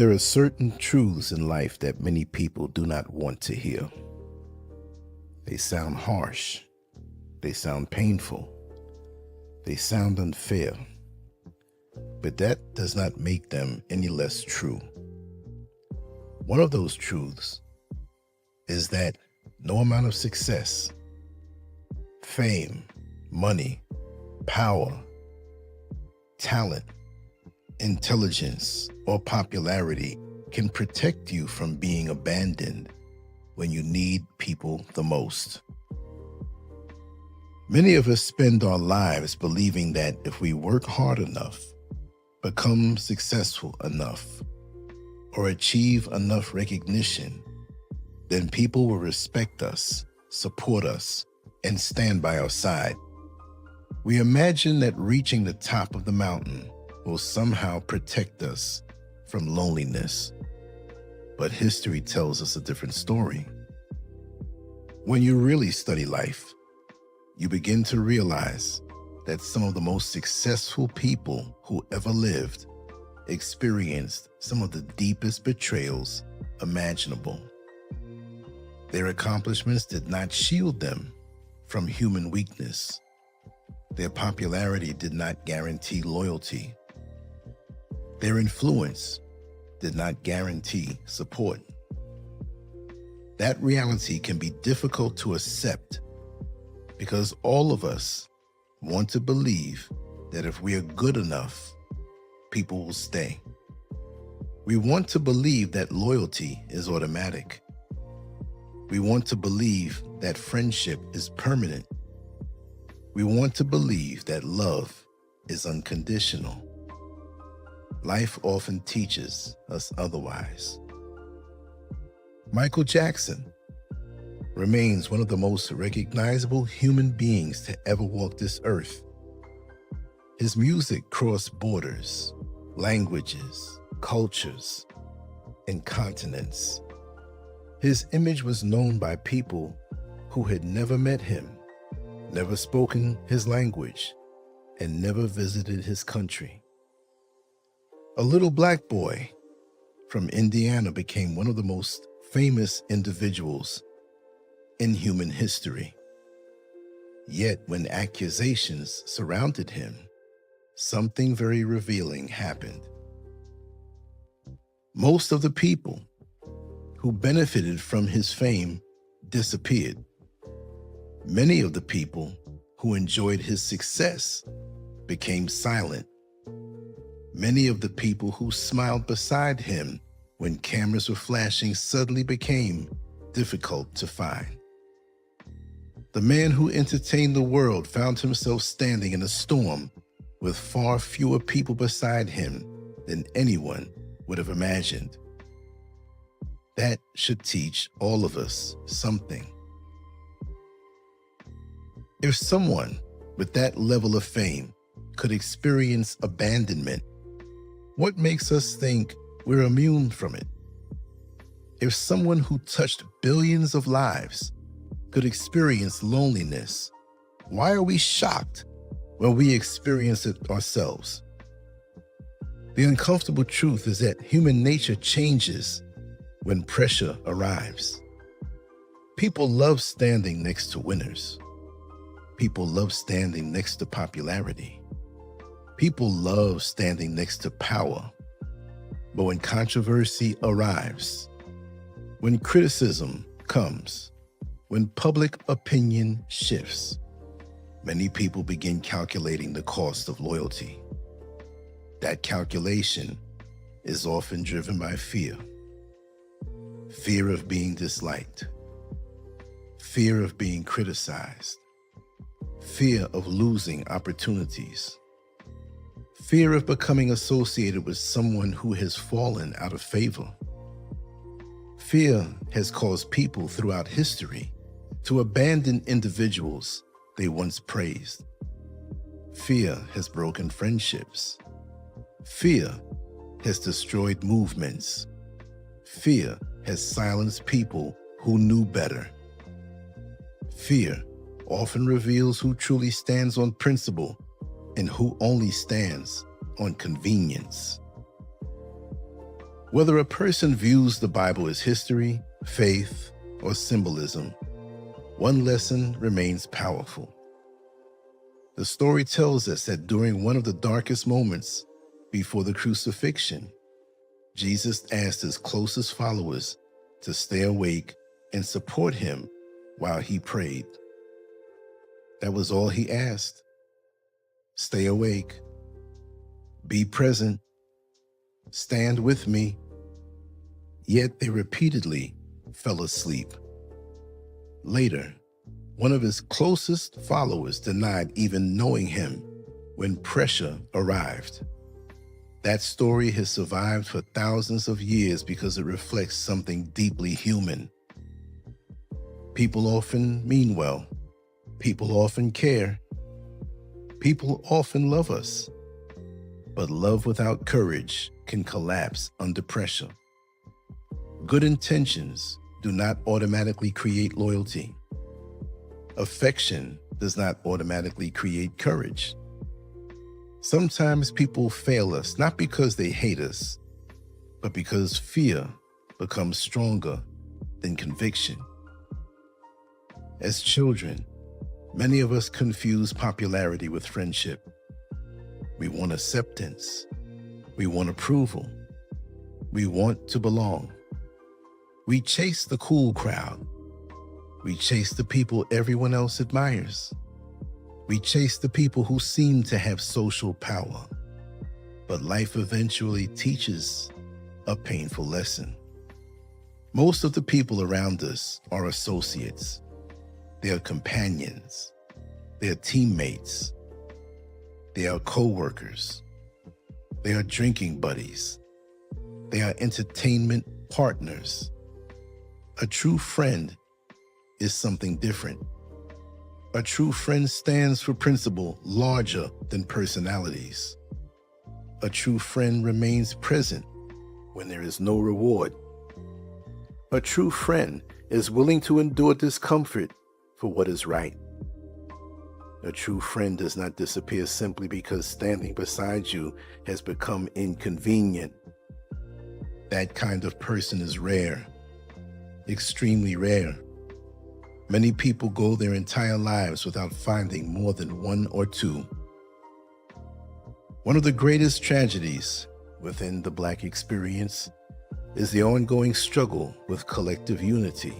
There are certain truths in life that many people do not want to hear. They sound harsh. They sound painful. They sound unfair. But that does not make them any less true. One of those truths is that no amount of success, fame, money, power, talent, intelligence, or popularity can protect you from being abandoned when you need people the most. Many of us spend our lives believing that if we work hard enough, become successful enough, or achieve enough recognition, then people will respect us, support us, and stand by our side. We imagine that reaching the top of the mountain will somehow protect us from loneliness. But history tells us a different story. When you really study life, you begin to realize that some of the most successful people who ever lived experienced some of the deepest betrayals imaginable. Their accomplishments did not shield them from human weakness. Their popularity did not guarantee loyalty. Their influence did not guarantee support. That reality can be difficult to accept because all of us want to believe that if we are good enough, people will stay. We want to believe that loyalty is automatic. We want to believe that friendship is permanent. We want to believe that love is unconditional. Life often teaches us otherwise. Michael Jackson remains one of the most recognizable human beings to ever walk this earth. His music crossed borders, languages, cultures, and continents. His image was known by people who had never met him, never spoken his language, and never visited his country. A little black boy from Indiana became one of the most famous individuals in human history. Yet when accusations surrounded him, something very revealing happened. Most of the people who benefited from his fame disappeared. Many of the people who enjoyed his success became silent. Many of the people who smiled beside him when cameras were flashing suddenly became difficult to find. The man who entertained the world found himself standing in a storm with far fewer people beside him than anyone would have imagined. That should teach all of us something. If someone with that level of fame could experience abandonment, what makes us think we're immune from it? If someone who touched billions of lives could experience loneliness, why are we shocked when we experience it ourselves? The uncomfortable truth is that human nature changes when pressure arrives. People love standing next to winners. People love standing next to popularity. People love standing next to power. But when controversy arrives, when criticism comes, when public opinion shifts, many people begin calculating the cost of loyalty. That calculation is often driven by fear. Fear of being disliked. Fear of being criticized. Fear of losing opportunities. Fear of becoming associated with someone who has fallen out of favor. Fear has caused people throughout history to abandon individuals they once praised. Fear has broken friendships. Fear has destroyed movements. Fear has silenced people who knew better. Fear often reveals who truly stands on principle and who only stands on convenience. Whether a person views the Bible as history, faith, or symbolism, one lesson remains powerful. The story tells us that during one of the darkest moments before the crucifixion, Jesus asked his closest followers to stay awake and support him while he prayed. That was all he asked. Stay awake, be present, stand with me. Yet they repeatedly fell asleep. Later, one of his closest followers denied even knowing him when pressure arrived. That story has survived for thousands of years because it reflects something deeply human. People often mean well. People often care. People often love us. But love without courage can collapse under pressure. Good intentions do not automatically create loyalty. Affection does not automatically create courage. Sometimes people fail us not because they hate us, but because fear becomes stronger than conviction. As children, many of us confuse popularity with friendship. We want acceptance. We want approval. We want to belong. We chase the cool crowd. We chase the people everyone else admires. We chase the people who seem to have social power. But life eventually teaches a painful lesson. Most of the people around us are associates. They are companions. They are teammates. They are co-workers. They are drinking buddies. They are entertainment partners. A true friend is something different. A true friend stands for principle larger than personalities. A true friend remains present when there is no reward. A true friend is willing to endure discomfort for what is right. A true friend does not disappear simply because standing beside you has become inconvenient. That kind of person is rare, extremely rare. Many people go their entire lives without finding more than one or two. One of the greatest tragedies within the Black experience is the ongoing struggle with collective unity.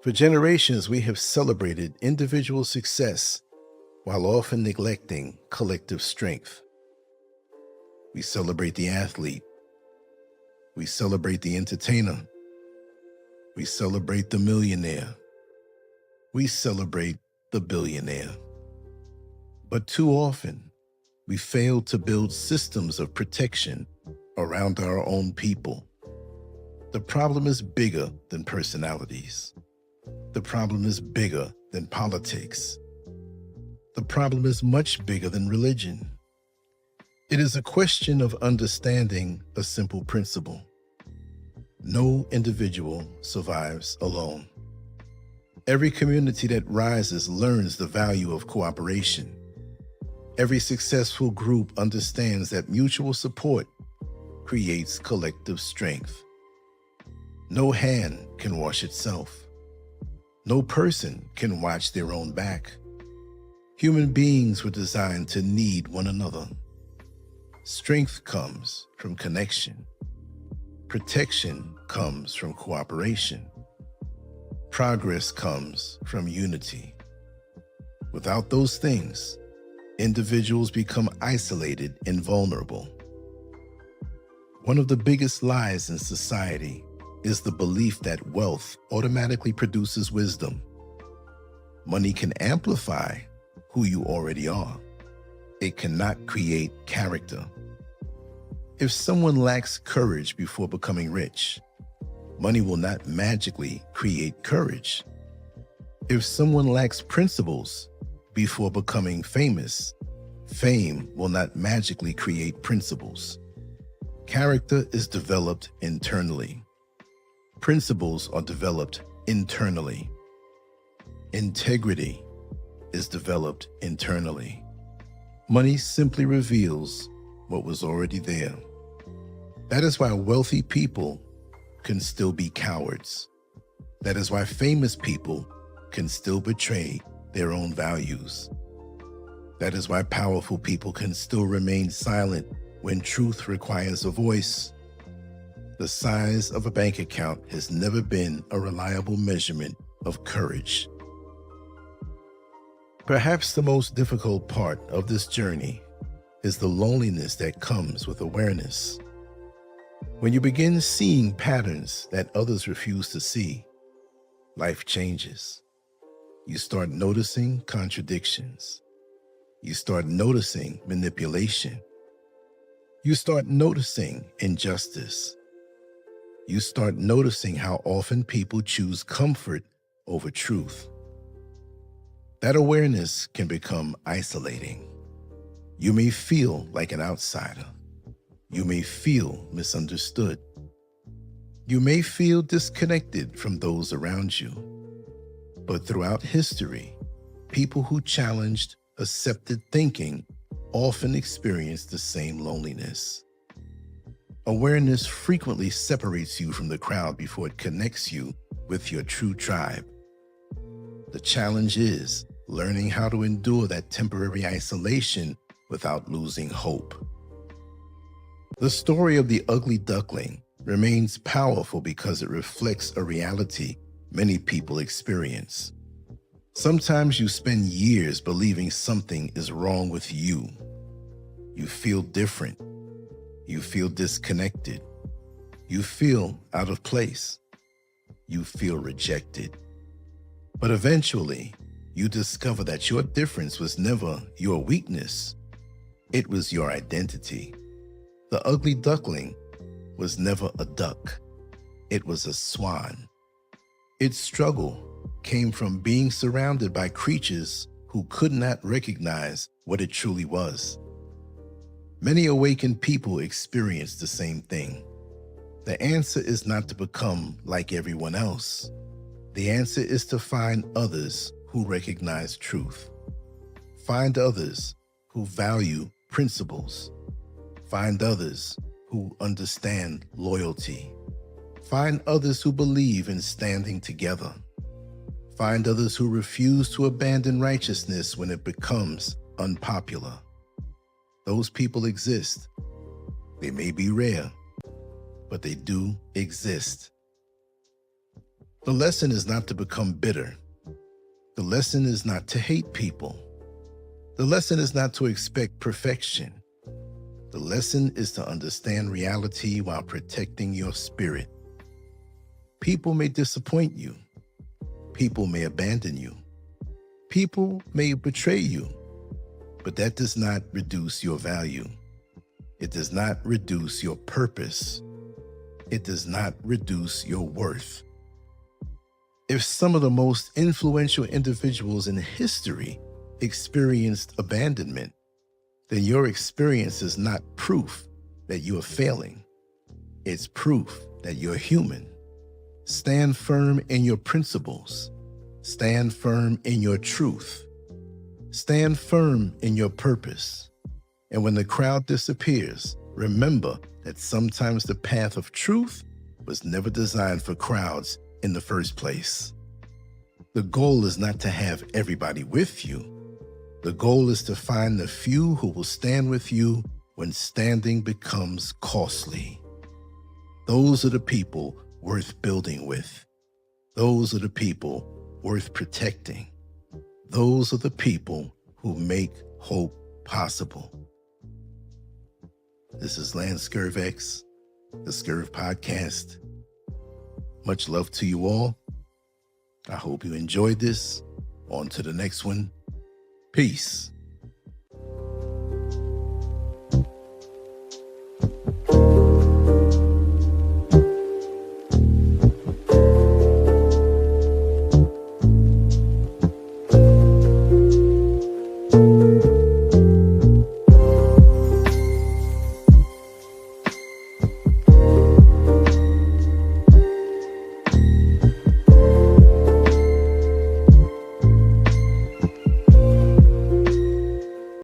For generations, we have celebrated individual success while often neglecting collective strength. We celebrate the athlete. We celebrate the entertainer. We celebrate the millionaire. We celebrate the billionaire. But too often, we fail to build systems of protection around our own people. The problem is bigger than personalities. The problem is bigger than politics. The problem is much bigger than religion. It is a question of understanding a simple principle. No individual survives alone. Every community that rises learns the value of cooperation. Every successful group understands that mutual support creates collective strength. No hand can wash itself. No person can watch their own back. Human beings were designed to need one another. Strength comes from connection. Protection comes from cooperation. Progress comes from unity. Without those things, individuals become isolated and vulnerable. One of the biggest lies in society is the belief that wealth automatically produces wisdom. Money can amplify who you already are. It cannot create character. If someone lacks courage before becoming rich, money will not magically create courage. If someone lacks principles before becoming famous, fame will not magically create principles. Character is developed internally. Principles are developed internally. Integrity is developed internally. Money simply reveals what was already there. That is why wealthy people can still be cowards. That is why famous people can still betray their own values. That is why powerful people can still remain silent when truth requires a voice. The size of a bank account has never been a reliable measurement of courage. Perhaps the most difficult part of this journey is the loneliness that comes with awareness. When you begin seeing patterns that others refuse to see, life changes. You start noticing contradictions. You start noticing manipulation. You start noticing injustice. You start noticing how often people choose comfort over truth. That awareness can become isolating. You may feel like an outsider. You may feel misunderstood. You may feel disconnected from those around you. But throughout history, people who challenged accepted thinking often experience the same loneliness. Awareness frequently separates you from the crowd before it connects you with your true tribe. The challenge is learning how to endure that temporary isolation without losing hope. The story of the ugly duckling remains powerful because it reflects a reality many people experience. Sometimes you spend years believing something is wrong with you. You feel different. You feel disconnected. You feel out of place. You feel rejected. But eventually, you discover that your difference was never your weakness. It was your identity. The ugly duckling was never a duck. It was a swan. Its struggle came from being surrounded by creatures who could not recognize what it truly was. Many awakened people experience the same thing. The answer is not to become like everyone else. The answer is to find others who recognize truth. Find others who value principles. Find others who understand loyalty. Find others who believe in standing together. Find others who refuse to abandon righteousness when it becomes unpopular. Those people exist. They may be rare, but they do exist. The lesson is not to become bitter. The lesson is not to hate people. The lesson is not to expect perfection. The lesson is to understand reality while protecting your spirit. People may disappoint you. People may abandon you. People may betray you. But that does not reduce your value. It does not reduce your purpose. It does not reduce your worth. If some of the most influential individuals in history experienced abandonment, then your experience is not proof that you are failing. It's proof that you're human. Stand firm in your principles. Stand firm in your truth. Stand firm in your purpose. And when the crowd disappears, remember that sometimes the path of truth was never designed for crowds in the first place. The goal is not to have everybody with you. The goal is to find the few who will stand with you when standing becomes costly. Those are the people worth building with. Those are the people worth protecting. Those are the people who make hope possible. This is Lance Scurv X, the Scurv Podcast. Much love to you all. I hope you enjoyed this. On to the next one. Peace.